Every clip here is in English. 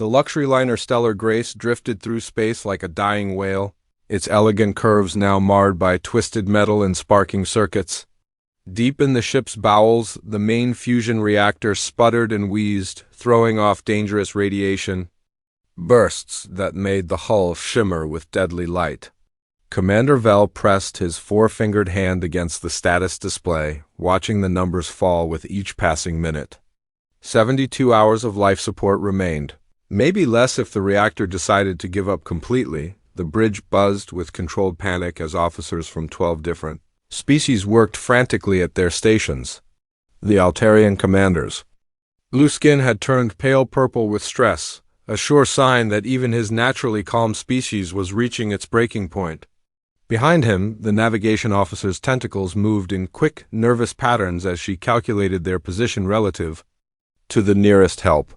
The luxury liner Stellar Grace drifted through space like a dying whale, its elegant curves now marred by twisted metal and sparking circuits. Deep in the ship's bowels, the main fusion reactor sputtered and wheezed, throwing off dangerous radiation, bursts that made the hull shimmer with deadly light. Commander Vel pressed his four-fingered hand against the status display, watching the numbers fall with each passing minute. 72 hours of life support remained. Maybe less if the reactor decided to give up completely. The bridge buzzed with controlled panic as officers from 12 different species worked frantically at their stations. The Altarian commanders. Luskin had turned pale purple with stress, a sure sign that even his naturally calm species was reaching its breaking point. Behind him, the navigation officer's tentacles moved in quick, nervous patterns as she calculated their position relative to the nearest help.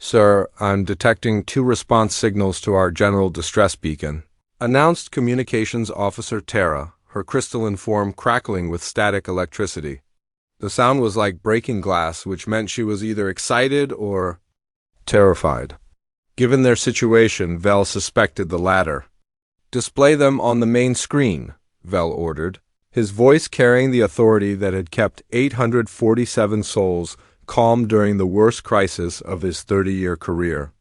"Sir, I'm detecting 2 response signals to our general distress beacon," announced Communications Officer Tara, her crystalline form crackling with static electricity. The sound was like breaking glass, which meant she was either excited or terrified. Given their situation, Vel suspected the latter. "Display them on the main screen," Vel ordered, his voice carrying the authority that had kept 847 souls calm during the worst crisis of his 30-year career.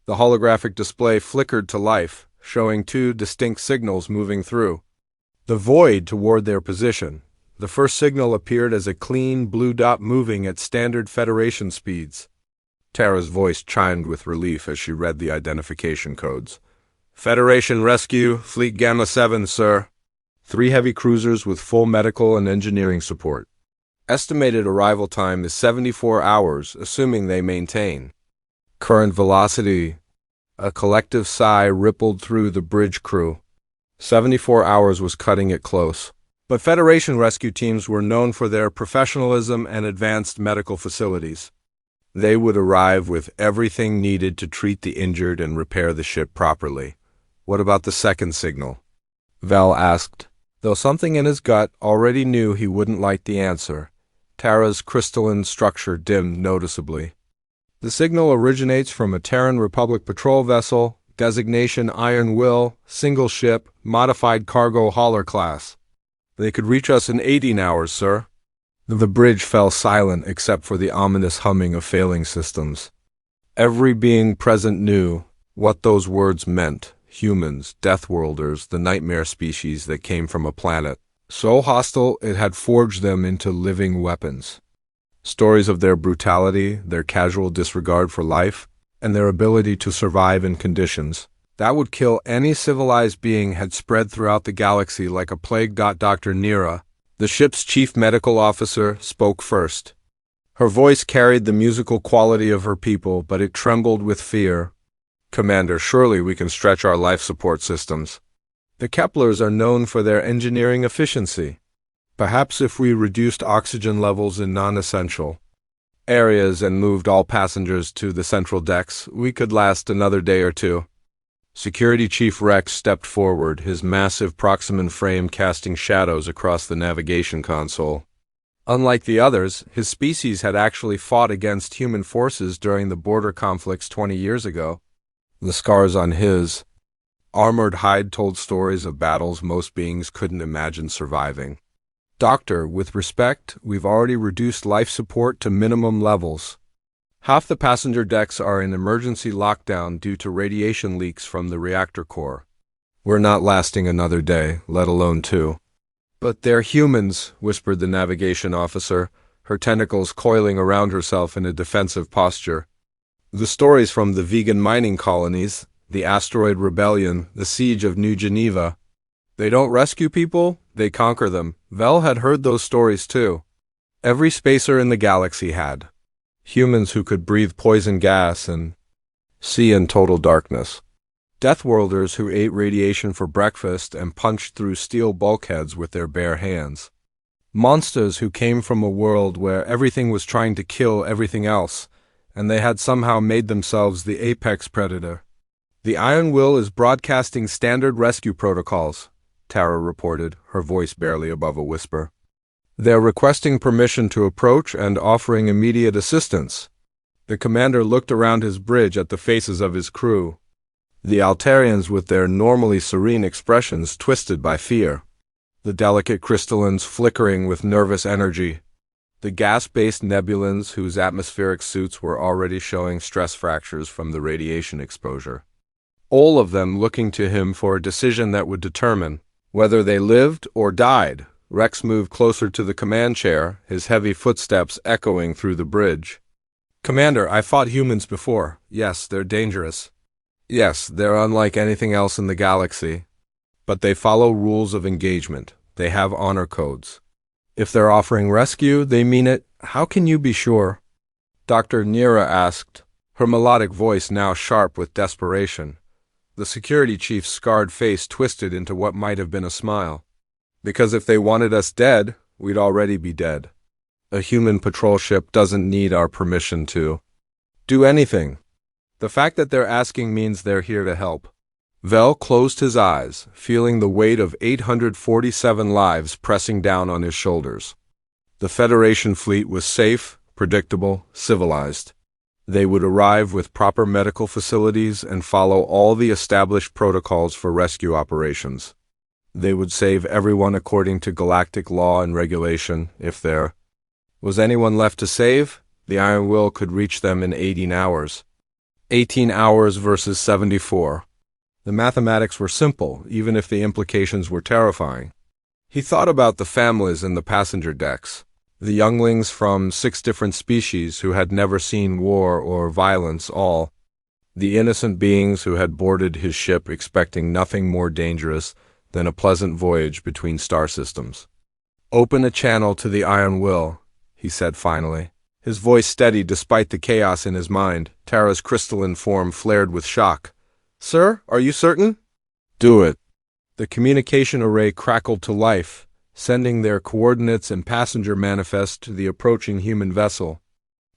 The holographic display flickered to life, showing 2 distinct signals moving through the void toward their position. The first signal appeared as a clean blue dot moving at standard Federation speeds. Tara's voice chimed with relief as she read the identification codes. "Federation Rescue, Fleet Gamma 7, sir. 3 heavy cruisers with full medical and engineering support. Estimated arrival time is 74 hours, assuming they maintain. Current velocity." A collective sigh rippled through the bridge crew. 74 hours was cutting it close. But Federation rescue teams were known for their professionalism and advanced medical facilities. They would arrive with everything needed to treat the injured and repair the ship properly. "What about the second signal?" Val asked, though something in his gut already knew he wouldn't like the answer. Tara's crystalline structure dimmed noticeably. "The signal originates from a Terran Republic patrol vessel, designation Iron Will, single ship, modified cargo hauler class. They could reach us in 18 hours, sir." The bridge fell silent except for the ominous humming of failing systems. Every being present knew what those words meant. Humans, Deathworlders, the nightmare species that came from a planet so hostile it had forged them into living weapons. Stories of their brutality, their casual disregard for life, and their ability to survive in conditions that would kill any civilized being had spread throughout the galaxy like a plague. Dr. Nira, the ship's chief medical officer, spoke first. Her voice carried the musical quality of her people, but it trembled with fear. "Commander, surely we can stretch our life support systems. The Keplers are known for their engineering efficiency. Perhaps if we reduced oxygen levels in non-essential areas and moved all passengers to the central decks, we could last another day or 2. Security Chief Rex stepped forward, his massive Proximan frame casting shadows across the navigation console. Unlike the others, his species had actually fought against human forces during the border conflicts 20 years ago. The scars on his armored hide told stories of battles most beings couldn't imagine surviving. "Doctor, with respect, we've already reduced life support to minimum levels. Half the passenger decks are in emergency lockdown due to radiation leaks from the reactor core. We're not lasting another day, let alone 2. "But they're humans," whispered the navigation officer, her tentacles coiling around herself in a defensive posture. "The stories from the vegan mining colonies, the asteroid rebellion, the siege of New Geneva. They don't rescue people, they conquer them." Vel had heard those stories too. Every spacer in the galaxy had. Humans who could breathe poison gas and see in total darkness. Deathworlders who ate radiation for breakfast and punched through steel bulkheads with their bare hands. Monsters who came from a world where everything was trying to kill everything else, and they had somehow made themselves the apex predator. "The Iron Will is broadcasting standard rescue protocols," Tara reported, her voice barely above a whisper. "They're requesting permission to approach and offering immediate assistance." The commander looked around his bridge at the faces of his crew. The Altarians with their normally serene expressions twisted by fear. The delicate crystallines flickering with nervous energy. The gas-based nebulans whose atmospheric suits were already showing stress fractures from the radiation exposure. All of them looking to him for a decision that would determine whether they lived or died. Rex moved closer to the command chair, his heavy footsteps echoing through the bridge. "Commander, I fought humans before. Yes, they're dangerous. Yes, they're unlike anything else in the galaxy. But they follow rules of engagement. They have honor codes. If they're offering rescue, they mean it. How can you be sure?" Dr. Nira asked, her melodic voice now sharp with desperation. The security chief's scarred face twisted into what might have been a smile. "Because if they wanted us dead, we'd already be dead. A human patrol ship doesn't need our permission to do anything. The fact that they're asking means they're here to help." Vel closed his eyes, feeling the weight of 847 lives pressing down on his shoulders. The Federation fleet was safe, predictable, civilized. They would arrive with proper medical facilities and follow all the established protocols for rescue operations. They would save everyone according to galactic law and regulation. If there was anyone left to save, the Iron Will could reach them in 18 hours. 18 hours versus 74. The mathematics were simple, even if the implications were terrifying. He thought about the families in the passenger decks, the younglings from 6 different species who had never seen war or violence, all the innocent beings who had boarded his ship expecting nothing more dangerous than a pleasant voyage between star systems. "Open a channel to the Iron Will," he said finally, his voice steady despite the chaos in his mind. Tara's crystalline form flared with shock. "Sir, are you certain?" "Do it." The communication array crackled to life, sending their coordinates and passenger manifest to the approaching human vessel.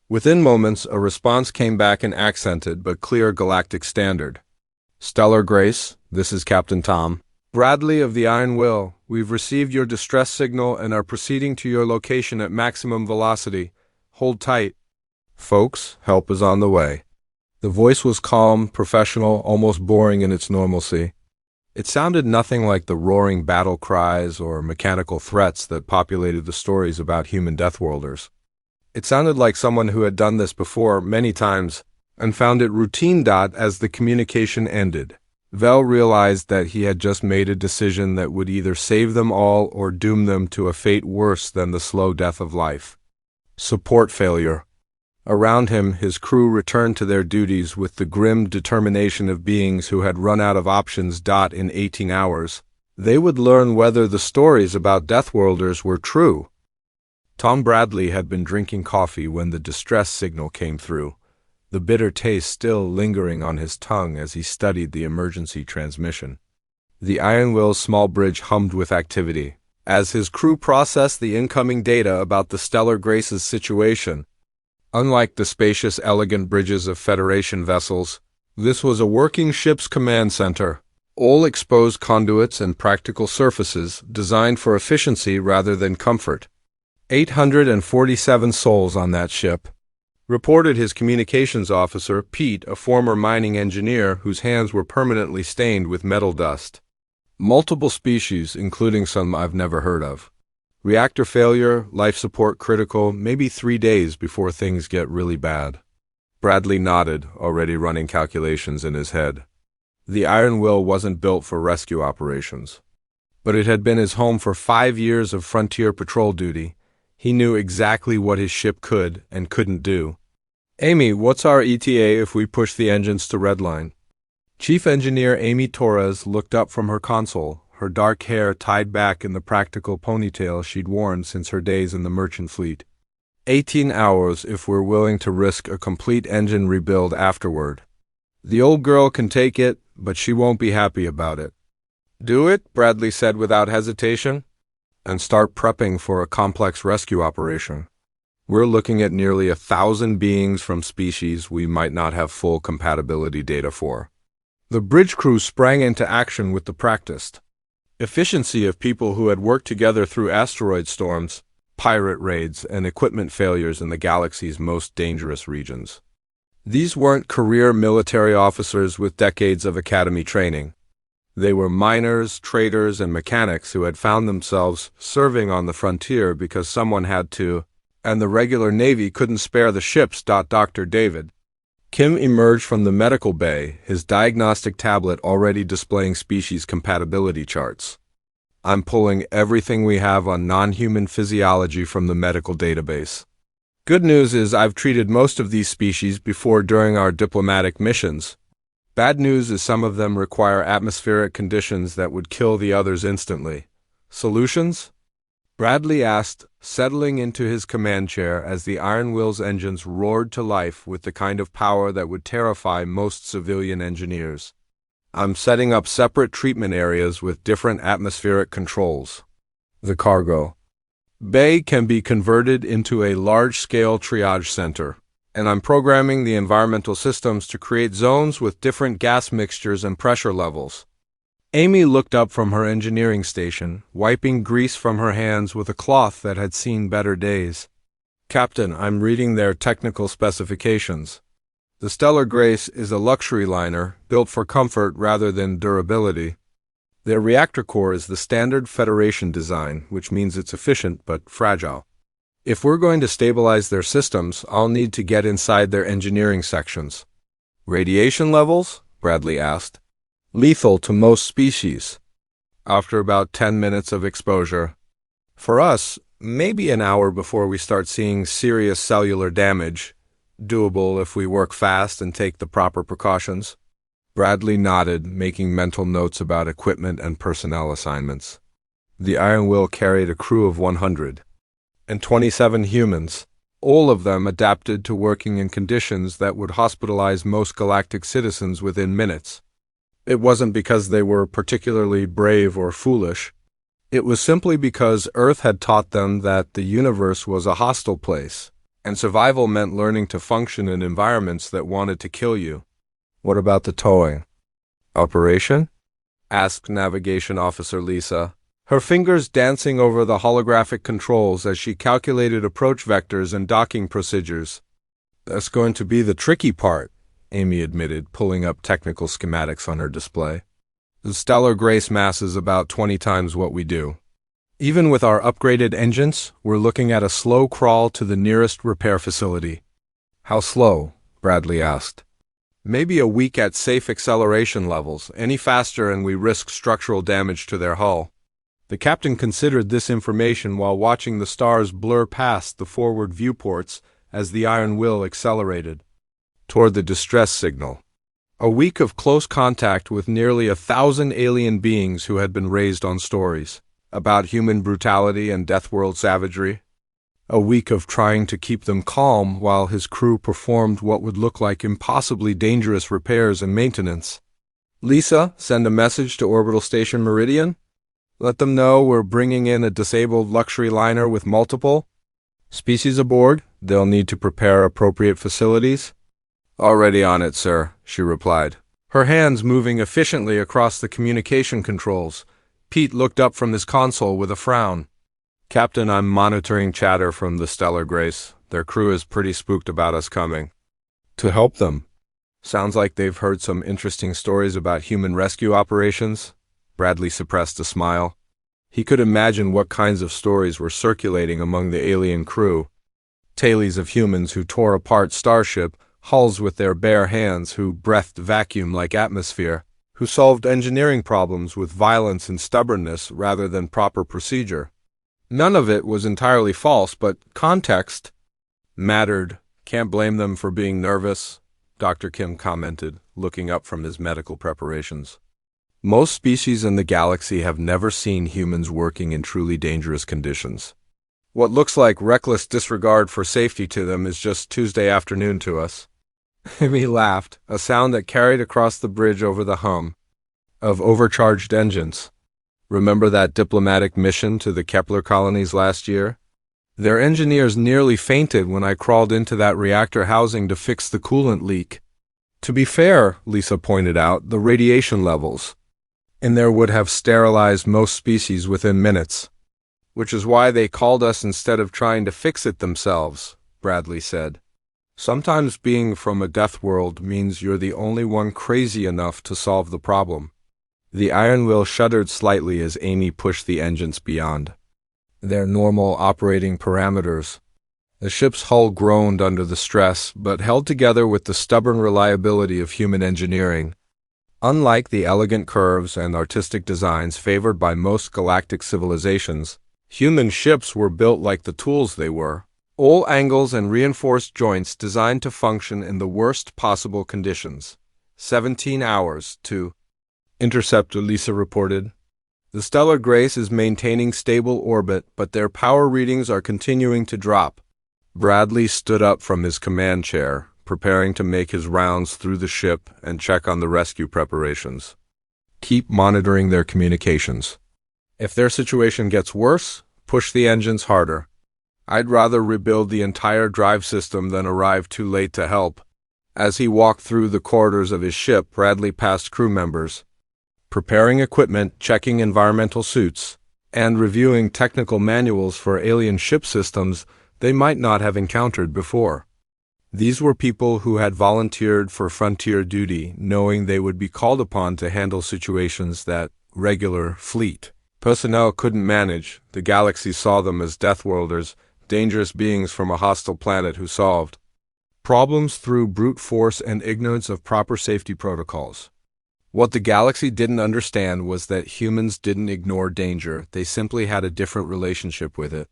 Within moments, a response came back in accented but clear galactic standard. "Stellar Grace, this is Captain Tom Bradley of the Iron Will. We've received your distress signal and are proceeding to your location at maximum velocity. Hold tight. Folks, help is on the way." The voice was calm, professional, almost boring in its normalcy. It sounded nothing like the roaring battle cries or mechanical threats that populated the stories about human Deathworlders. It sounded like someone who had done this before many times and found it routine. As the communication ended, Vel realized that he had just made a decision that would either save them all or doom them to a fate worse than the slow death of life. Support failure. Around him, his crew returned to their duties with the grim determination of beings who had run out of options. In 18 hours, they would learn whether the stories about Deathworlders were true. Tom Bradley had been drinking coffee when the distress signal came through, the bitter taste still lingering on his tongue as he studied the emergency transmission. The Iron Will's small bridge hummed with activity as his crew processed the incoming data about the Stellar Grace's situation. Unlike the spacious, elegant bridges of Federation vessels, this was a working ship's command center, all exposed conduits and practical surfaces designed for efficiency rather than comfort. 847 souls on that ship, reported his communications officer, Pete, a former mining engineer whose hands were permanently stained with metal dust. Multiple species, including some I've never heard of. Reactor failure, life support critical, maybe 3 days before things get really bad. Bradley nodded, already running calculations in his head. The Iron Will wasn't built for rescue operations, but it had been his home for 5 years of frontier patrol duty. He knew exactly what his ship could and couldn't do. "Amy, what's our ETA if we push the engines to redline?" Chief Engineer Amy Torres looked up from her console, her dark hair tied back in the practical ponytail she'd worn since her days in the merchant fleet. 18 hours if we're willing to risk a complete engine rebuild afterward. The old girl can take it, but she won't be happy about it. "Do it," Bradley said without hesitation, "and start prepping for a complex rescue operation. We're looking at nearly 1,000 beings from species we might not have full compatibility data for." The bridge crew sprang into action with the practiced efficiency of people who had worked together through asteroid storms, pirate raids, and equipment failures in the galaxy's most dangerous regions. These weren't career military officers with decades of academy training. They were miners, traders, and mechanics who had found themselves serving on the frontier because someone had to, and the regular Navy couldn't spare the ships. Dr. David Kim emerged from the medical bay, his diagnostic tablet already displaying species compatibility charts. I'm pulling everything we have on non-human physiology from the medical database. Good news is I've treated most of these species before during our diplomatic missions. Bad news is some of them require atmospheric conditions that would kill the others instantly. Solutions? Bradley asked, settling into his command chair as the Iron Will's engines roared to life with the kind of power that would terrify most civilian engineers. I'm setting up separate treatment areas with different atmospheric controls. The cargo bay can be converted into a large-scale triage center, and I'm programming the environmental systems to create zones with different gas mixtures and pressure levels. Amy looked up from her engineering station, wiping grease from her hands with a cloth that had seen better days. Captain, I'm reading their technical specifications. The Stellar Grace is a luxury liner, built for comfort rather than durability. Their reactor core is the standard Federation design, which means it's efficient but fragile. If we're going to stabilize their systems, I'll need to get inside their engineering sections. Radiation levels? Bradley asked. Lethal to most species. After about 10 minutes of exposure. For us, maybe an hour before we start seeing serious cellular damage. Doable if we work fast and take the proper precautions. Bradley nodded, making mental notes about equipment and personnel assignments. The Iron Will carried a crew of 127 humans, all of them adapted to working in conditions that would hospitalize most galactic citizens within minutes. It wasn't because they were particularly brave or foolish. It was simply because Earth had taught them that the universe was a hostile place, and survival meant learning to function in environments that wanted to kill you. What about the towing operation? Asked Navigation Officer Lisa, her fingers dancing over the holographic controls as she calculated approach vectors and docking procedures. That's going to be the tricky part, Amy admitted, pulling up technical schematics on her display. The Stellar Grace mass is about 20 times what we do. Even with our upgraded engines, we're looking at a slow crawl to the nearest repair facility. How slow? Bradley asked. Maybe a week at safe acceleration levels. Any faster and we risk structural damage to their hull. The captain considered this information while watching the stars blur past the forward viewports as the Iron Will accelerated toward the distress signal. A week of close contact with nearly 1,000 alien beings who had been raised on stories about human brutality and Deathworld savagery. A week of trying to keep them calm while his crew performed what would look like impossibly dangerous repairs and maintenance. Lisa, send a message to Orbital Station Meridian. Let them know we're bringing in a disabled luxury liner with multiple species aboard. They'll need to prepare appropriate facilities. Already on it, sir, she replied, her hands moving efficiently across the communication controls. Pete looked up from his console with a frown. Captain, I'm monitoring chatter from the Stellar Grace. Their crew is pretty spooked about us coming. To help them. Sounds like they've heard some interesting stories about human rescue operations. Bradley suppressed a smile. He could imagine what kinds of stories were circulating among the alien crew. Tales of humans who tore apart starship hulls with their bare hands, who breathed vacuum like atmosphere, who solved engineering problems with violence and stubbornness rather than proper procedure. None of it was entirely false, but context mattered. Can't blame them for being nervous, Dr. Kim commented, looking up from his medical preparations. Most species in the galaxy have never seen humans working in truly dangerous conditions. What looks like reckless disregard for safety to them is just Tuesday afternoon to us. He laughed, a sound that carried across the bridge over the hum of overcharged engines. Remember that diplomatic mission to the Kepler colonies last year? Their engineers nearly fainted when I crawled into that reactor housing to fix the coolant leak. To be fair, Lisa pointed out, the radiation levels in there would have sterilized most species within minutes. Which is why they called us instead of trying to fix it themselves, Bradley said. Sometimes being from a death world means you're the only one crazy enough to solve the problem. The Iron Will shuddered slightly as Amy pushed the engines beyond their normal operating parameters. The ship's hull groaned under the stress, but held together with the stubborn reliability of human engineering. Unlike the elegant curves and artistic designs favored by most galactic civilizations, human ships were built like the tools they were. All angles and reinforced joints designed to function in the worst possible conditions. 17 hours to intercept, Lisa reported. The Stellar Grace is maintaining stable orbit, but their power readings are continuing to drop. Bradley stood up from his command chair, preparing to make his rounds through the ship and check on the rescue preparations. Keep monitoring their communications. If their situation gets worse, push the engines harder. I'd rather rebuild the entire drive system than arrive too late to help. As he walked through the corridors of his ship, Bradley passed crew members, preparing equipment, checking environmental suits, and reviewing technical manuals for alien ship systems they might not have encountered before. These were people who had volunteered for frontier duty, knowing they would be called upon to handle situations that regular fleet personnel couldn't manage. The galaxy saw them as Deathworlders, dangerous beings from a hostile planet who solved problems through brute force and ignorance of proper safety protocols. What the galaxy didn't understand was that humans didn't ignore danger, they simply had a different relationship with it.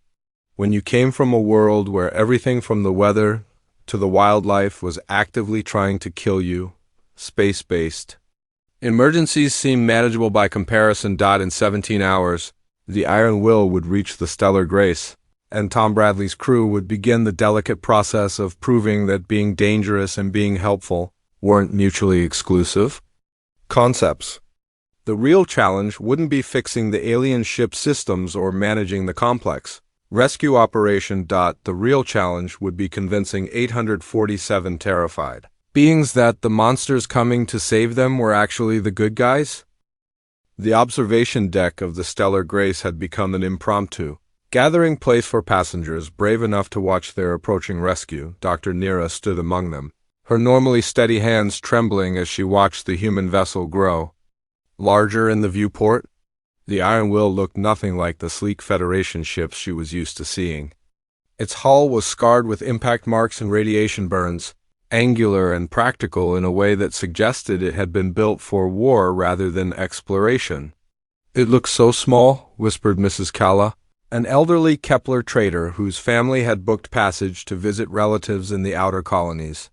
When you came from a world where everything from the weather to the wildlife was actively trying to kill you, space-based emergencies seemed manageable by comparison. In 17 hours, the Iron Will would reach the Stellar Grace, and Tom Bradley's crew would begin the delicate process of proving that being dangerous and being helpful weren't mutually exclusive concepts. The real challenge wouldn't be fixing the alien ship systems or managing the complex rescue operation. The real challenge would be convincing 847 terrified beings that the monsters coming to save them were actually the good guys. The observation deck of the Stellar Grace had become an impromptu gathering place for passengers brave enough to watch their approaching rescue. Dr. Nira stood among them, her normally steady hands trembling as she watched the human vessel grow larger in the viewport. The Iron Will looked nothing like the sleek Federation ships she was used to seeing. Its hull was scarred with impact marks and radiation burns, angular and practical in a way that suggested it had been built for war rather than exploration. "It looks so small," whispered Mrs. Calla, an elderly Kepler trader whose family had booked passage to visit relatives in the outer colonies.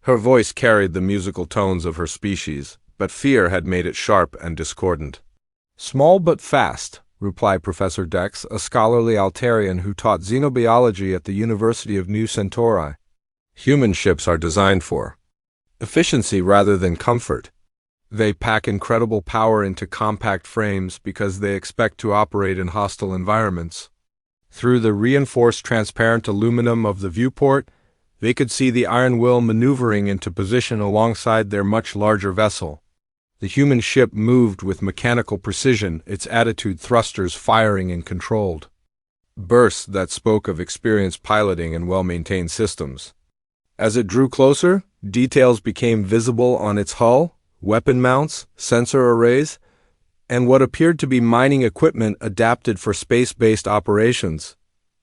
Her voice carried the musical tones of her species, but fear had made it sharp and discordant. "Small but fast," replied Professor Dex, a scholarly Altarian who taught xenobiology at the University of New Centauri. Human ships are designed for efficiency rather than comfort. They pack incredible power into compact frames because they expect to operate in hostile environments. Through the reinforced transparent aluminum of the viewport, they could see the Iron Will maneuvering into position alongside their much larger vessel. The human ship moved with mechanical precision, its attitude thrusters firing in controlled bursts that spoke of experienced piloting and well-maintained systems. As it drew closer, details became visible on its hull, weapon mounts, sensor arrays, and what appeared to be mining equipment adapted for space-based operations.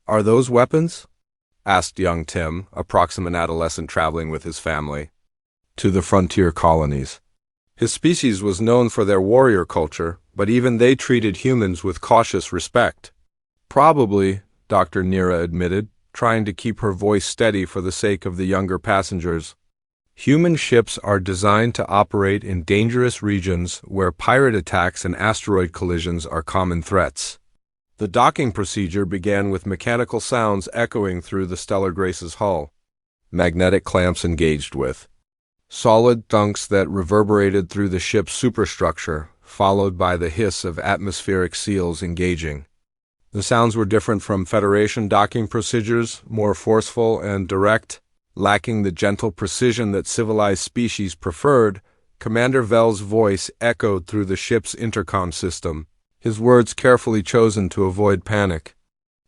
"Are those weapons?" asked young Tim, a proximate adolescent traveling with his family to the frontier colonies. His species was known for their warrior culture, but even they treated humans with cautious respect. "Probably," Dr. Nira admitted, trying to keep her voice steady for the sake of the younger passengers. "Human ships are designed to operate in dangerous regions where pirate attacks and asteroid collisions are common threats." The docking procedure began with mechanical sounds echoing through the Stellar Grace's hull. Magnetic clamps engaged with solid thunks that reverberated through the ship's superstructure, followed by the hiss of atmospheric seals engaging. The sounds were different from Federation docking procedures, more forceful and direct. Lacking the gentle precision that civilized species preferred, Commander Vell's voice echoed through the ship's intercom system, his words carefully chosen to avoid panic.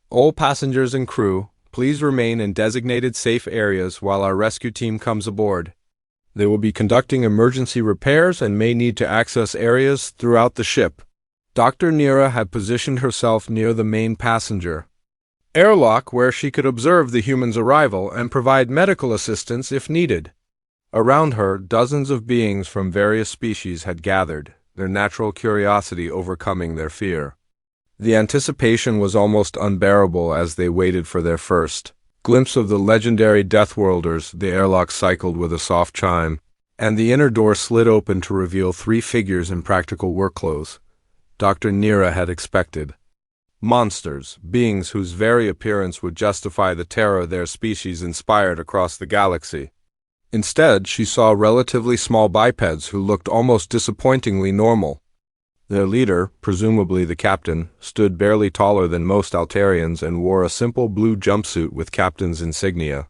"All passengers and crew, Please remain in designated safe areas while our rescue team comes aboard. They will be conducting emergency repairs and may need to access areas throughout the ship. Dr. Nira had positioned herself near the main passenger airlock where she could observe the humans' arrival and provide medical assistance if needed. Around her, dozens of beings from various species had gathered, their natural curiosity overcoming their fear. The anticipation was almost unbearable as they waited for their first glimpse of the legendary Deathworlders. The airlock cycled with a soft chime, and the inner door slid open to reveal three figures in practical work clothes. Dr. Nira had expected. Monsters, beings whose very appearance would justify the terror their species inspired across the galaxy. Instead, she saw relatively small bipeds who looked almost disappointingly normal. Their leader, presumably the captain, stood barely taller than most Altarians and wore a simple blue jumpsuit with captain's insignia.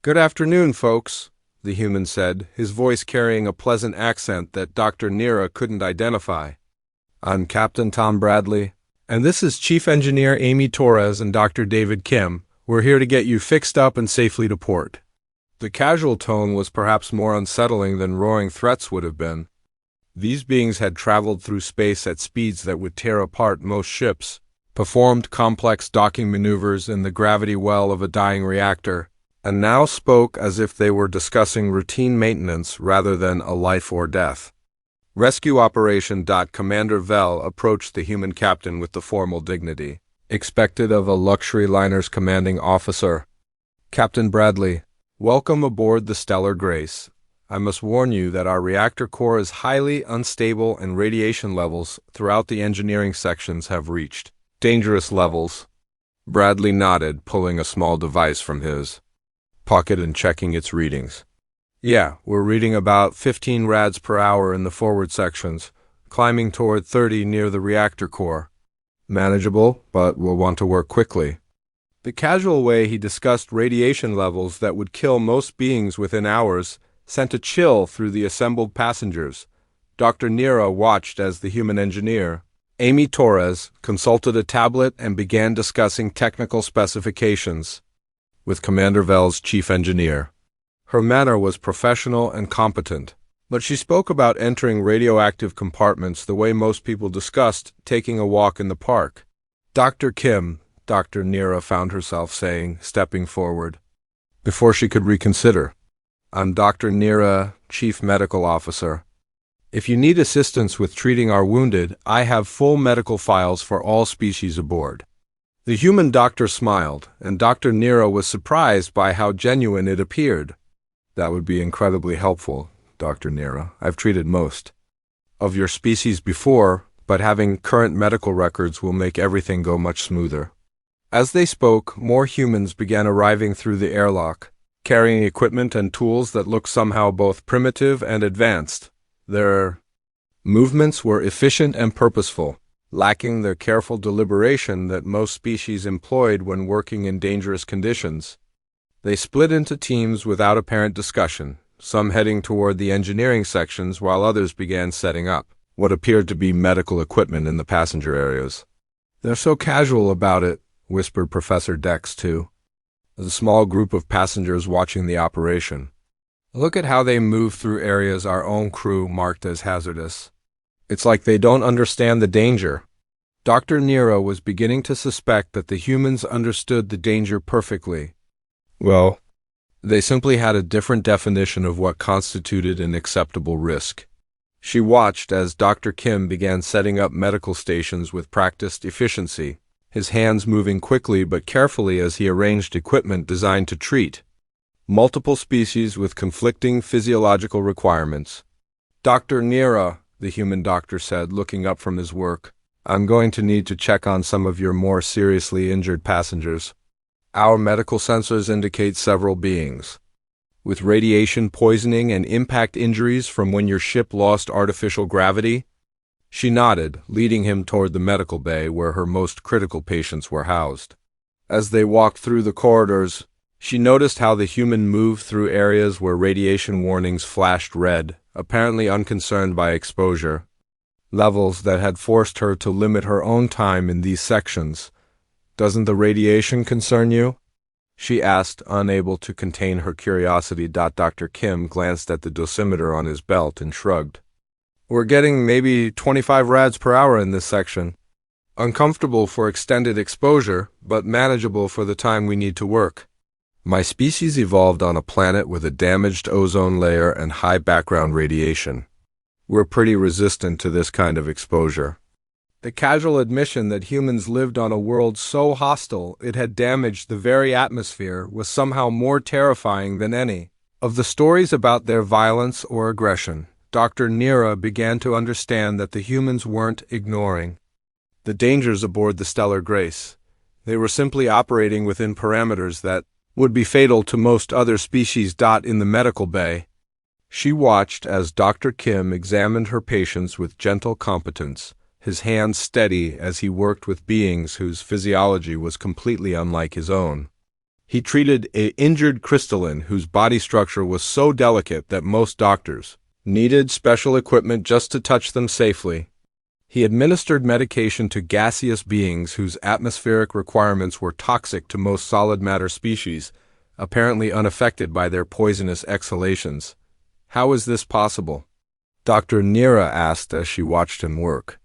"Good afternoon, folks," the human said, his voice carrying a pleasant accent that Dr. Nira couldn't identify. "I'm Captain Tom Bradley, and this is Chief Engineer Amy Torres and Dr. David Kim. We're here to get you fixed up and safely to port." The casual tone was perhaps more unsettling than roaring threats would have been. These beings had traveled through space at speeds that would tear apart most ships, performed complex docking maneuvers in the gravity well of a dying reactor, and now spoke as if they were discussing routine maintenance rather than a life or death. Rescue Operation. Commander Vell approached the human captain with the formal dignity expected of a luxury liner's commanding officer. "Captain Bradley, welcome aboard the Stellar Grace. I must warn you that our reactor core is highly unstable and radiation levels throughout the engineering sections have reached dangerous levels." Bradley nodded, pulling a small device from his pocket and checking its readings. "Yeah, we're reading about 15 rads per hour in the forward sections, climbing toward 30 near the reactor core. Manageable, but we'll want to work quickly." The casual way he discussed radiation levels that would kill most beings within hours sent a chill through the assembled passengers. Dr. Nira watched as the human engineer, Amy Torres, consulted a tablet and began discussing technical specifications with Commander Vell's chief engineer. Her manner was professional and competent, but she spoke about entering radioactive compartments the way most people discussed taking a walk in the park. "Dr. Kim," Dr. Nira found herself saying, stepping forward, before she could reconsider. "I'm Dr. Nira, Chief Medical Officer. If you need assistance with treating our wounded, I have full medical files for all species aboard." The human doctor smiled, and Dr. Nira was surprised by how genuine it appeared. "That would be incredibly helpful, Dr. Nira. I've treated most of your species before, but having current medical records will make everything go much smoother." As they spoke, more humans began arriving through the airlock, carrying equipment and tools that looked somehow both primitive and advanced. Their movements were efficient and purposeful, lacking the careful deliberation that most species employed when working in dangerous conditions. They split into teams without apparent discussion, some heading toward the engineering sections while others began setting up what appeared to be medical equipment in the passenger areas. "They're so casual about it," whispered Professor Dex to a small group of passengers watching the operation. "Look at how they move through areas our own crew marked as hazardous. It's like they don't understand the danger." Dr. Nira was beginning to suspect that the humans understood the danger perfectly. Well, they simply had a different definition of what constituted an acceptable risk. She watched as Dr. Kim began setting up medical stations with practiced efficiency, his hands moving quickly but carefully as he arranged equipment designed to treat multiple species with conflicting physiological requirements. "Dr. Nira," the human doctor said, looking up from his work, "I'm going to need to check on some of your more seriously injured passengers. Our medical sensors indicate several beings with radiation poisoning and impact injuries from when your ship lost artificial gravity." She nodded, leading him toward the medical bay where her most critical patients were housed. As they walked through the corridors, she noticed how the human moved through areas where radiation warnings flashed red, apparently unconcerned by exposure levels that had forced her to limit her own time in these sections. "Doesn't the radiation concern you?" she asked, unable to contain her curiosity. Dr. Kim glanced at the dosimeter on his belt and shrugged. We're getting maybe 25 rads per hour in this section. Uncomfortable for extended exposure, but manageable for the time we need to work. My species evolved on a planet with a damaged ozone layer and high background radiation. We're pretty resistant to this kind of exposure. The casual admission that humans lived on a world so hostile it had damaged the very atmosphere was somehow more terrifying than any of the stories about their violence or aggression. Dr. Nira began to understand that the humans weren't ignoring the dangers aboard the Stellar Grace. They were simply operating within parameters that would be fatal to most other species. In the medical bay, she watched as Dr. Kim examined her patients with gentle competence, his hands steady as he worked with beings whose physiology was completely unlike his own. He treated an injured crystalline whose body structure was so delicate that most doctors needed special equipment just to touch them safely. He administered medication to gaseous beings whose atmospheric requirements were toxic to most solid matter species, apparently unaffected by their poisonous exhalations. How is this possible? Dr. Nira asked as she watched him work.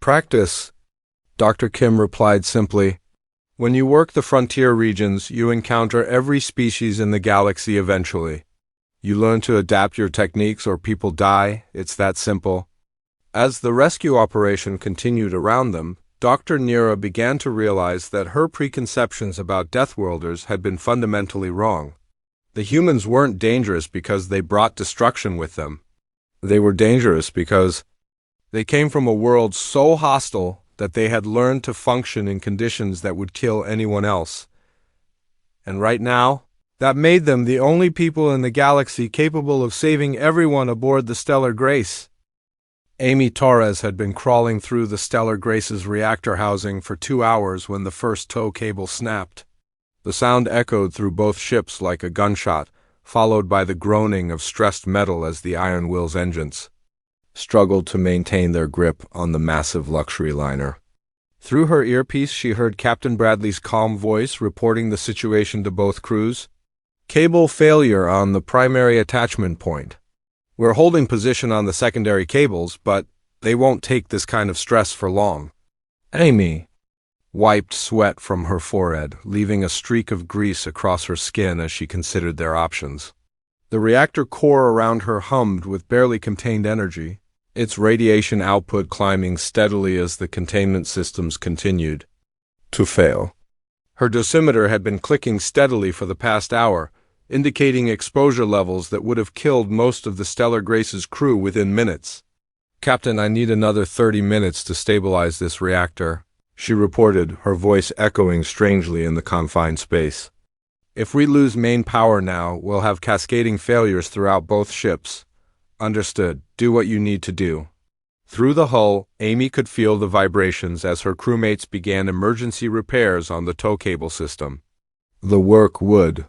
Practice, Dr. Kim replied simply. When you work the frontier regions, you encounter every species in the galaxy eventually. You learn to adapt your techniques or people die. It's that simple. As the rescue operation continued around them, Dr. Nira began to realize that her preconceptions about Deathworlders had been fundamentally wrong. The humans weren't dangerous because they brought destruction with them. They were dangerous because they came from a world so hostile that they had learned to function in conditions that would kill anyone else. And right now, that made them the only people in the galaxy capable of saving everyone aboard the Stellar Grace. Amy Torres had been crawling through the Stellar Grace's reactor housing for 2 hours when the first tow cable snapped. The sound echoed through both ships like a gunshot, followed by the groaning of stressed metal as the Iron Will's engines struggled to maintain their grip on the massive luxury liner. Through her earpiece, she heard Captain Bradley's calm voice reporting the situation to both crews. Cable failure on the primary attachment point. We're holding position on the secondary cables, but they won't take this kind of stress for long. Amy wiped sweat from her forehead, leaving a streak of grease across her skin as she considered their options. The reactor core around her hummed with barely contained energy, its radiation output climbing steadily as the containment systems continued to fail. Her dosimeter had been clicking steadily for the past hour, indicating exposure levels that would have killed most of the Stellar Grace's crew within minutes. Captain, I need another 30 minutes to stabilize this reactor, she reported, her voice echoing strangely in the confined space. If we lose main power now, we'll have cascading failures throughout both ships. Understood. Do what you need to do. Through the hull, Amy could feel the vibrations as her crewmates began emergency repairs on the tow cable system. The work would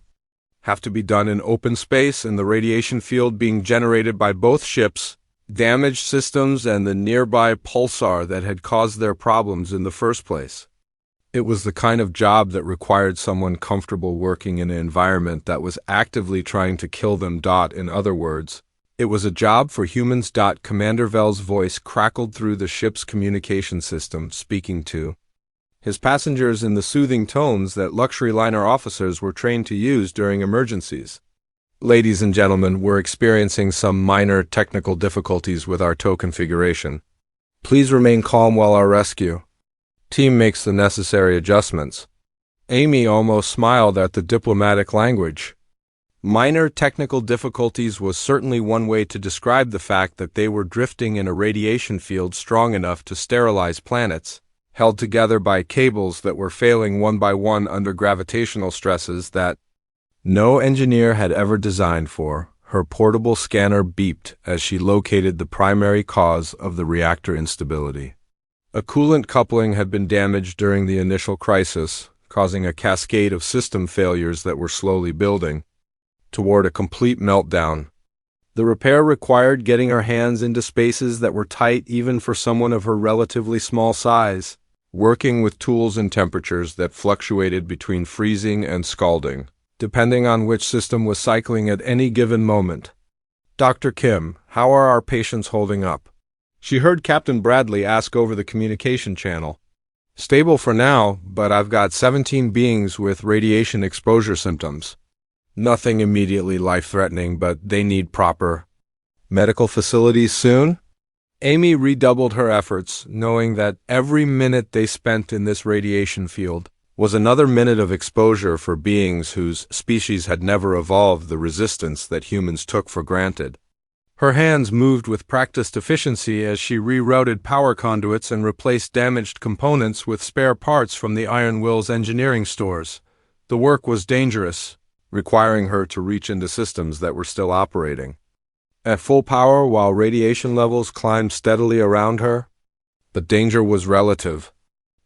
have to be done in open space and the radiation field being generated by both ships, damaged systems, and the nearby pulsar that had caused their problems in the first place. It was the kind of job that required someone comfortable working in an environment that was actively trying to kill them. In other words, it was a job for humans. Commander Vell's voice crackled through the ship's communication system, speaking to his passengers in the soothing tones that luxury liner officers were trained to use during emergencies. Ladies and gentlemen, we're experiencing some minor technical difficulties with our tow configuration. Please remain calm while our rescue team makes the necessary adjustments. Amy almost smiled at the diplomatic language. Minor technical difficulties was certainly one way to describe the fact that they were drifting in a radiation field strong enough to sterilize planets, held together by cables that were failing one by one under gravitational stresses that no engineer had ever designed for. Her portable scanner beeped as she located the primary cause of the reactor instability. A coolant coupling had been damaged during the initial crisis, causing a cascade of system failures that were slowly building toward a complete meltdown. The repair required getting her hands into spaces that were tight even for someone of her relatively small size. working with tools and temperatures that fluctuated between freezing and scalding, depending on which system was cycling at any given moment. "Dr. Kim, how are our patients holding up?" She heard Captain Bradley ask over the communication channel. "Stable for now, but I've got 17 beings with radiation exposure symptoms. Nothing immediately life-threatening, but they need proper medical facilities soon." Amy redoubled her efforts, knowing that every minute they spent in this radiation field was another minute of exposure for beings whose species had never evolved the resistance that humans took for granted. Her hands moved with practiced efficiency as she rerouted power conduits and replaced damaged components with spare parts from the Iron Will's engineering stores. The work was dangerous, requiring her to reach into systems that were still operating at full power while radiation levels climbed steadily around her. But danger was relative.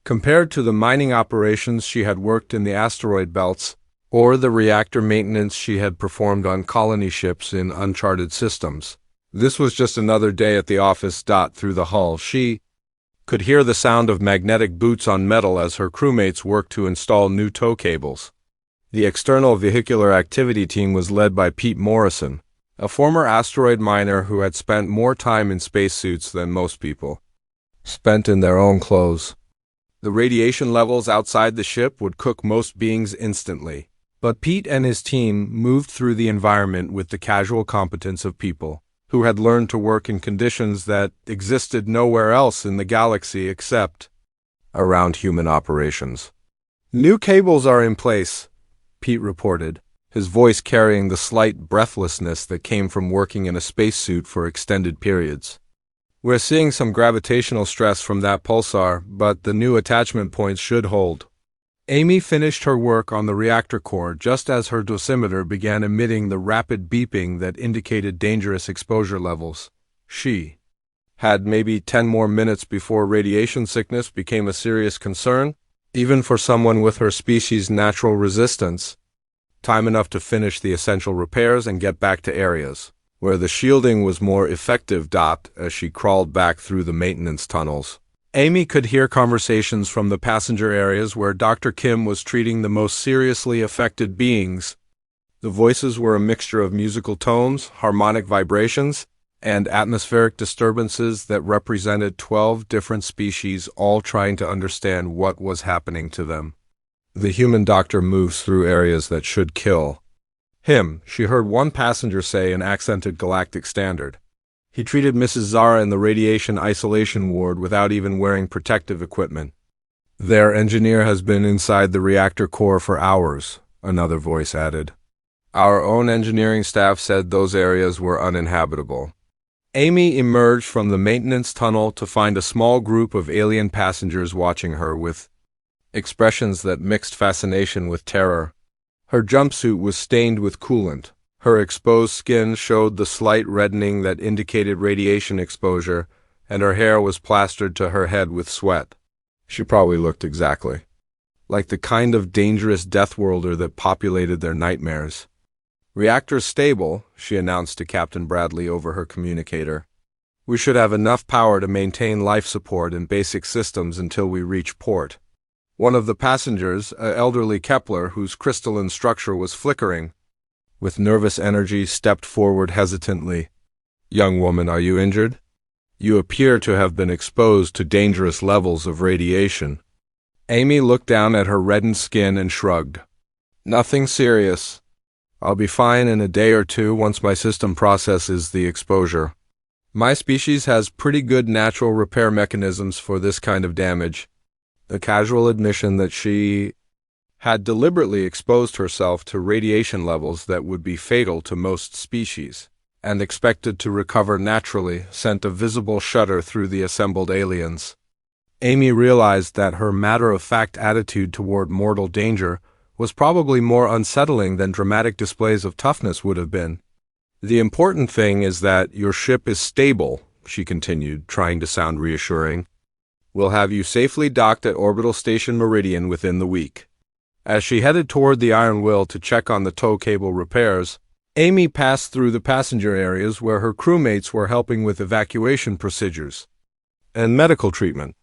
Compared to the mining operations she had worked in the asteroid belts, or the reactor maintenance she had performed on colony ships in uncharted systems, this was just another day at the office. Through the hull, she could hear the sound of magnetic boots on metal as her crewmates worked to install new tow cables. The external vehicular activity team was led by Pete Morrison, a former asteroid miner who had spent more time in spacesuits than most people spent in their own clothes. The radiation levels outside the ship would cook most beings instantly, but Pete and his team moved through the environment with the casual competence of people who had learned to work in conditions that existed nowhere else in the galaxy except around human operations. "New cables are in place," Pete reported, his voice carrying the slight breathlessness that came from working in a spacesuit for extended periods. "We're seeing some gravitational stress from that pulsar, but the new attachment points should hold." Amy finished her work on the reactor core just as her dosimeter began emitting the rapid beeping that indicated dangerous exposure levels. She had maybe 10 more minutes before radiation sickness became a serious concern, even for someone with her species' natural resistance. Time enough to finish the essential repairs and get back to areas where the shielding was more effective. As she crawled back through the maintenance tunnels, Amy could hear conversations from the passenger areas where Dr. Kim was treating the most seriously affected beings. The voices were a mixture of musical tones, harmonic vibrations, and atmospheric disturbances that represented 12 different species, all trying to understand what was happening to them. "The human doctor moves through areas that should kill him," she heard one passenger say in accented Galactic standard. "He treated Mrs. Zara in the radiation isolation ward without even wearing protective equipment." "Their engineer has been inside the reactor core for hours," another voice added. "Our own engineering staff said those areas were uninhabitable." Amy emerged from the maintenance tunnel to find a small group of alien passengers watching her with expressions that mixed fascination with terror. Her jumpsuit was stained with coolant. Her exposed skin showed the slight reddening that indicated radiation exposure, and her hair was plastered to her head with sweat. She probably looked exactly like the kind of dangerous Deathworlder that populated their nightmares. "Reactor's stable," she announced to Captain Bradley over her communicator. "We should have enough power to maintain life support and basic systems until we reach port." One of the passengers, an elderly Kepler whose crystalline structure was flickering with nervous energy, stepped forward hesitantly. "Young woman, are you injured? You appear to have been exposed to dangerous levels of radiation." Amy looked down at her reddened skin and shrugged. "Nothing serious. I'll be fine in a day or two once my system processes the exposure. My species has pretty good natural repair mechanisms for this kind of damage." A casual admission that she had deliberately exposed herself to radiation levels that would be fatal to most species, and expected to recover naturally, sent a visible shudder through the assembled aliens. Amy realized that her matter-of-fact attitude toward mortal danger was probably more unsettling than dramatic displays of toughness would have been. "The important thing is that your ship is stable," she continued, trying to sound reassuring. "We'll have you safely docked at Orbital Station Meridian within the week." As she headed toward the Iron Will to check on the tow cable repairs, Amy passed through the passenger areas where her crewmates were helping with evacuation procedures and medical treatment.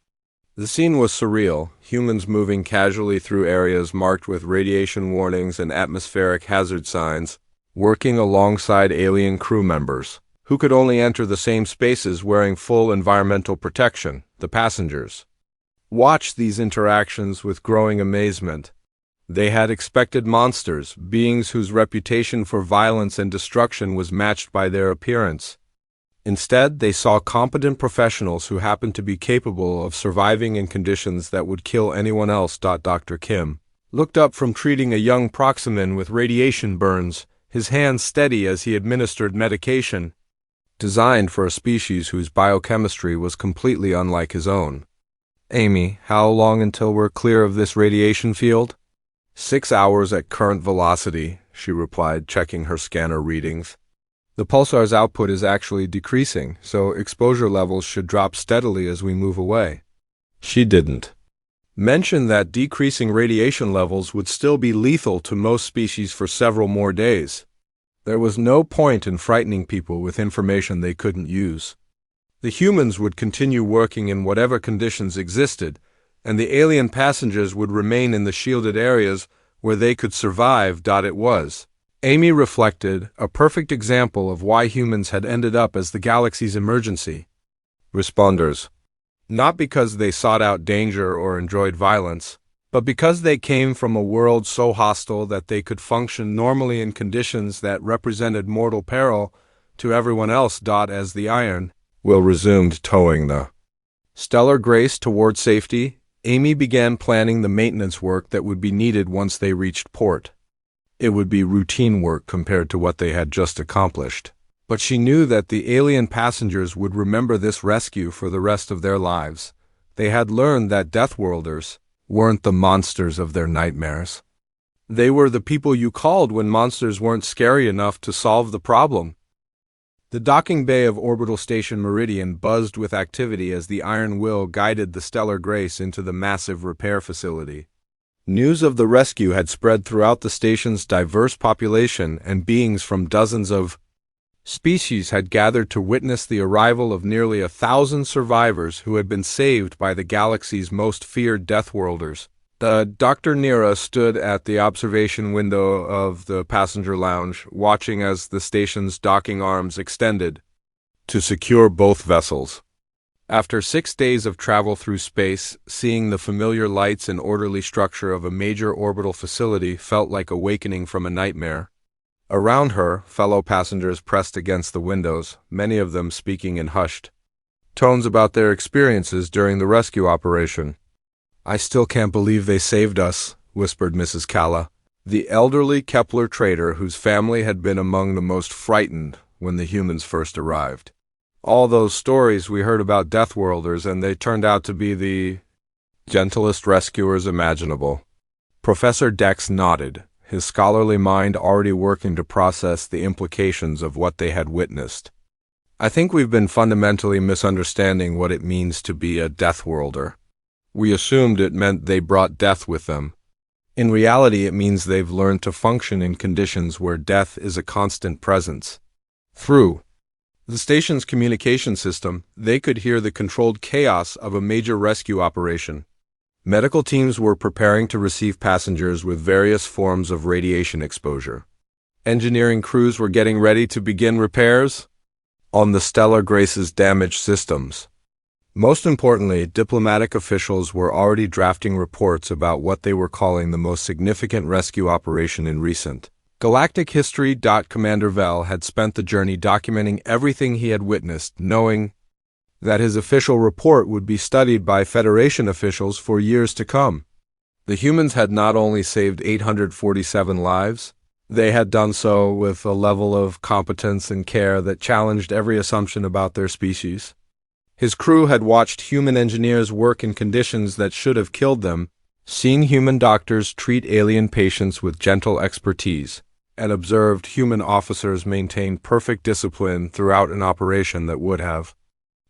The scene was surreal, humans moving casually through areas marked with radiation warnings and atmospheric hazard signs, working alongside alien crew members, who could only enter the same spaces wearing full environmental protection, the passengers. Watched these interactions with growing amazement. They had expected monsters, beings whose reputation for violence and destruction was matched by their appearance. Instead, they saw competent professionals who happened to be capable of surviving in conditions that would kill anyone else. Dr. Kim looked up from treating a young Proximan with radiation burns, his hands steady as he administered medication, designed for a species whose biochemistry was completely unlike his own. "Amy, how long until we're clear of this radiation field?" 6 hours at current velocity, she replied, checking her scanner readings. The pulsar's output is actually decreasing, so exposure levels should drop steadily as we move away. She didn't mention that decreasing radiation levels would still be lethal to most species for several more days. There was no point in frightening people with information they couldn't use. The humans would continue working in whatever conditions existed, and the alien passengers would remain in the shielded areas where they could survive. It was, Amy reflected, a perfect example of why humans had ended up as the galaxy's emergency responders. Not because they sought out danger or enjoyed violence, but because they came from a world so hostile that they could function normally in conditions that represented mortal peril to everyone else. As the Iron Will resumed towing the Stellar Grace toward safety, Amy began planning the maintenance work that would be needed once they reached port. It would be routine work compared to what they had just accomplished, but she knew that the alien passengers would remember this rescue for the rest of their lives. They had learned that Deathworlders weren't the monsters of their nightmares. They were the people you called when monsters weren't scary enough to solve the problem. The docking bay of Orbital Station Meridian buzzed with activity as the Iron Will guided the Stellar Grace into the massive repair facility. News of the rescue had spread throughout the station's diverse population, and beings from dozens of species had gathered to witness the arrival of nearly 1,000 survivors who had been saved by the galaxy's most feared Deathworlders. Dr. Nira stood at the observation window of the passenger lounge, watching as the station's docking arms extended to secure both vessels. After 6 days of travel through space, seeing the familiar lights and orderly structure of a major orbital facility felt like awakening from a nightmare. Around her, fellow passengers pressed against the windows, many of them speaking in hushed tones about their experiences during the rescue operation. "I still can't believe they saved us," whispered Mrs. Calla, the elderly Kepler trader whose family had been among the most frightened when the humans first arrived. "All those stories we heard about Deathworlders, and they turned out to be the gentlest rescuers imaginable." Professor Dex nodded, his scholarly mind already working to process the implications of what they had witnessed. "I think we've been fundamentally misunderstanding what it means to be a Deathworlder. We assumed it meant they brought death with them. In reality, it means they've learned to function in conditions where death is a constant presence. Through the station's communication system, they could hear the controlled chaos of a major rescue operation. Medical teams were preparing to receive passengers with various forms of radiation exposure. Engineering crews were getting ready to begin repairs on the Stellar Grace's damaged systems. Most importantly, diplomatic officials were already drafting reports about what they were calling the most significant rescue operation in recent galactic history. Commander Vell had spent the journey documenting everything he had witnessed, knowing that his official report would be studied by Federation officials for years to come. The humans had not only saved 847 lives, they had done so with a level of competence and care that challenged every assumption about their species. His crew had watched human engineers work in conditions that should have killed them, seen human doctors treat alien patients with gentle expertise, and observed human officers maintain perfect discipline throughout an operation that would have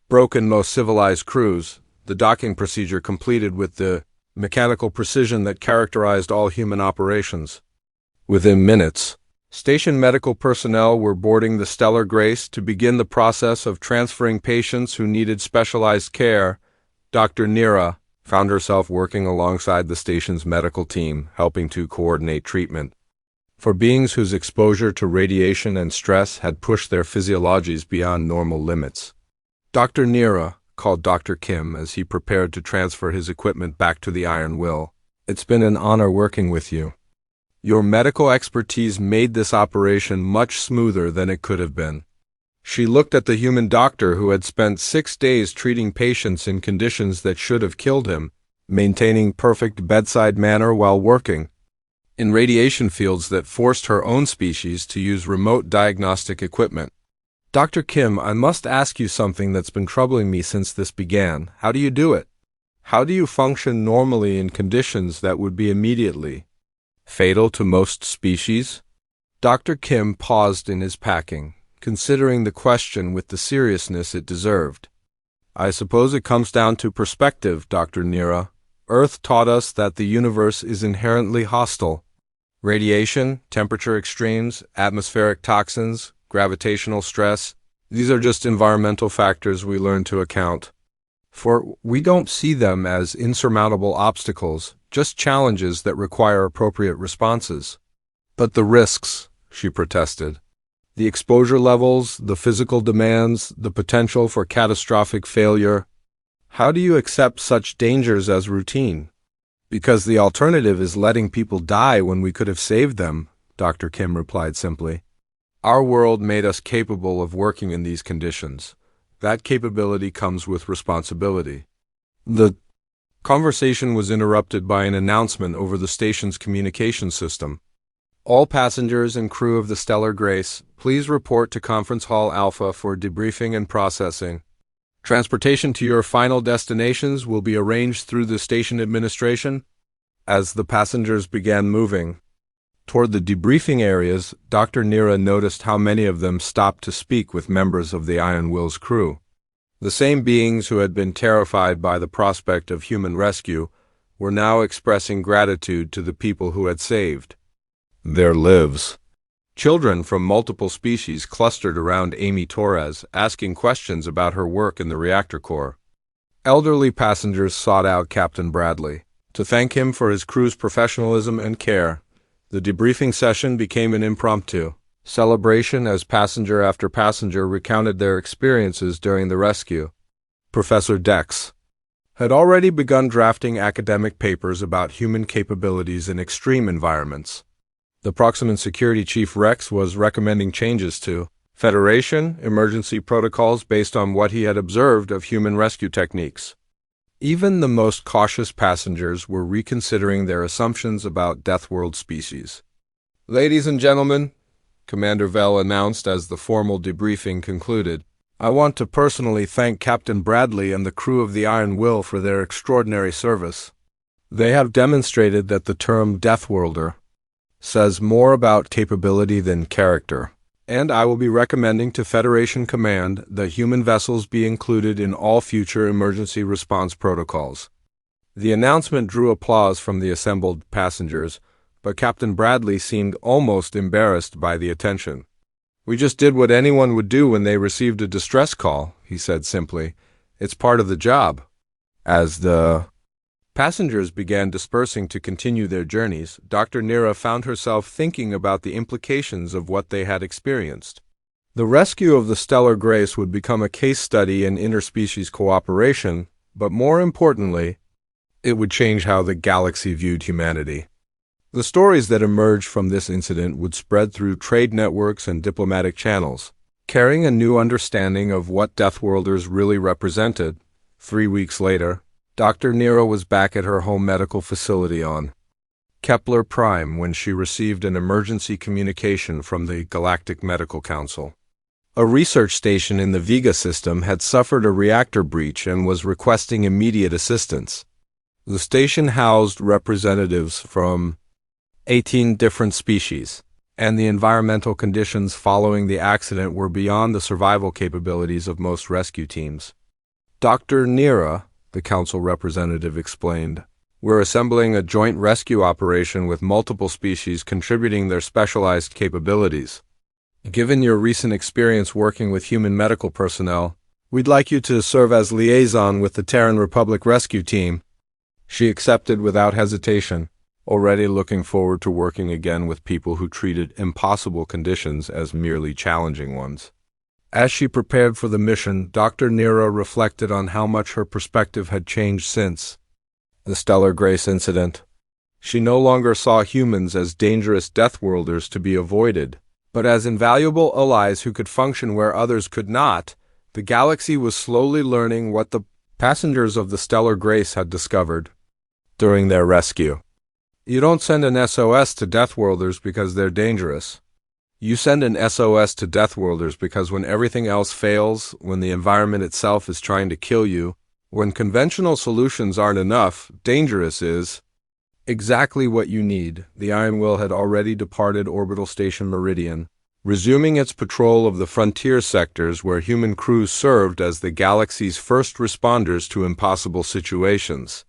broken most civilized crews, the docking procedure completed with the mechanical precision that characterized all human operations. Within minutes, station medical personnel were boarding the Stellar Grace to begin the process of transferring patients who needed specialized care. Dr. Nira found herself working alongside the station's medical team, helping to coordinate treatment for beings whose exposure to radiation and stress had pushed their physiologies beyond normal limits. Dr. Nira called Dr. Kim as he prepared to transfer his equipment back to the Iron Will. "It's been an honor working with you. Your medical expertise made this operation much smoother than it could have been." She looked at the human doctor who had spent 6 days treating patients in conditions that should have killed him, maintaining perfect bedside manner while working in radiation fields that forced her own species to use remote diagnostic equipment. "Dr. Kim, I must ask you something that's been troubling me since this began. How do you do it? How do you function normally in conditions that would be immediately fatal to most species?" Dr. Kim paused in his packing, considering the question with the seriousness it deserved. "I suppose it comes down to perspective, Dr. Nira. Earth taught us that the universe is inherently hostile. Radiation, temperature extremes, atmospheric toxins, gravitational stress, these are just environmental factors we learn to account for. We don't see them as insurmountable obstacles, just challenges that require appropriate responses." "But the risks," she protested. "The exposure levels, the physical demands, the potential for catastrophic failure. How do you accept such dangers as routine?" "Because the alternative is letting people die when we could have saved them," Dr. Kim replied simply. "Our world made us capable of working in these conditions. That capability comes with responsibility." The conversation was interrupted by an announcement over the station's communication system. "All passengers and crew of the Stellar Grace, please report to Conference Hall Alpha for debriefing and processing. Transportation to your final destinations will be arranged through the station administration." As the passengers began moving toward the debriefing areas, Dr. Nira noticed how many of them stopped to speak with members of the Iron Will's crew. The same beings who had been terrified by the prospect of human rescue were now expressing gratitude to the people who had saved their lives. Children from multiple species clustered around Amy Torres, asking questions about her work in the reactor core. Elderly passengers sought out Captain Bradley to thank him for his crew's professionalism and care. The debriefing session became an impromptu celebration as passenger after passenger recounted their experiences during the rescue. Professor Dex had already begun drafting academic papers about human capabilities in extreme environments. The Proximate Security Chief Rex was recommending changes to Federation emergency protocols based on what he had observed of human rescue techniques. Even the most cautious passengers were reconsidering their assumptions about Deathworld species. "Ladies and gentlemen," Commander Vell announced as the formal debriefing concluded, "I want to personally thank Captain Bradley and the crew of the Iron Will for their extraordinary service. They have demonstrated that the term Deathworlder says more about capability than character, and I will be recommending to Federation Command that human vessels be included in all future emergency response protocols." The announcement drew applause from the assembled passengers, but Captain Bradley seemed almost embarrassed by the attention. "We just did what anyone would do when they received a distress call," he said simply. "It's part of the job." As the passengers began dispersing to continue their journeys, Dr. Nira found herself thinking about the implications of what they had experienced. The rescue of the Stellar Grace would become a case study in interspecies cooperation, but more importantly, it would change how the galaxy viewed humanity. The stories that emerged from this incident would spread through trade networks and diplomatic channels, carrying a new understanding of what Deathworlders really represented. 3 weeks later, Dr. Nira was back at her home medical facility on Kepler Prime when she received an emergency communication from the Galactic Medical Council. A research station in the Vega system had suffered a reactor breach and was requesting immediate assistance. The station housed representatives from 18 different species, and the environmental conditions following the accident were beyond the survival capabilities of most rescue teams. "Dr. Nira," the council representative explained, "we're assembling a joint rescue operation with multiple species contributing their specialized capabilities. Given your recent experience working with human medical personnel, we'd like you to serve as liaison with the Terran Republic rescue team." She accepted without hesitation, already looking forward to working again with people who treated impossible conditions as merely challenging ones. As she prepared for the mission, Dr. Nero reflected on how much her perspective had changed since the Stellar Grace incident. She no longer saw humans as dangerous Deathworlders to be avoided, but as invaluable allies who could function where others could not. The galaxy was slowly learning what the passengers of the Stellar Grace had discovered during their rescue. You don't send an SOS to Deathworlders because they're dangerous. You send an SOS to Deathworlders because when everything else fails, when the environment itself is trying to kill you, when conventional solutions aren't enough, dangerous is exactly what you need. The Iron Will had already departed Orbital Station Meridian, resuming its patrol of the frontier sectors where human crews served as the galaxy's first responders to impossible situations.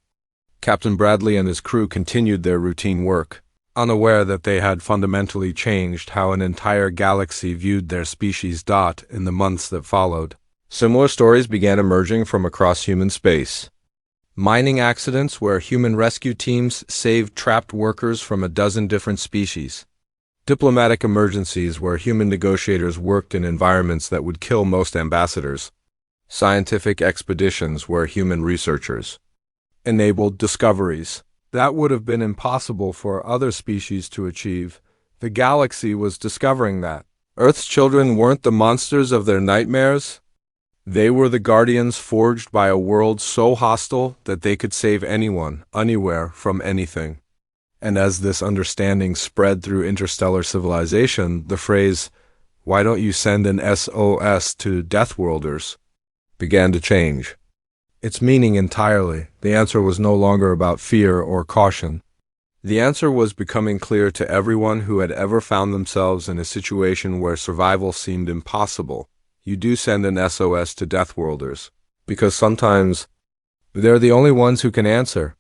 Captain Bradley and his crew continued their routine work, unaware that they had fundamentally changed how an entire galaxy viewed their species. In the months that followed, similar stories began emerging from across human space. Mining accidents where human rescue teams saved trapped workers from a dozen different species. Diplomatic emergencies where human negotiators worked in environments that would kill most ambassadors. Scientific expeditions where human researchers enabled discoveries that would have been impossible for other species to achieve. The galaxy was discovering that Earth's children weren't the monsters of their nightmares. They were the guardians forged by a world so hostile that they could save anyone, anywhere, from anything. And as this understanding spread through interstellar civilization, the phrase, "Why don't you send an SOS to Deathworlders?" began to change its meaning entirely. The answer was no longer about fear or caution. The answer was becoming clear to everyone who had ever found themselves in a situation where survival seemed impossible. You do send an SOS to Deathworlders, because sometimes they're the only ones who can answer.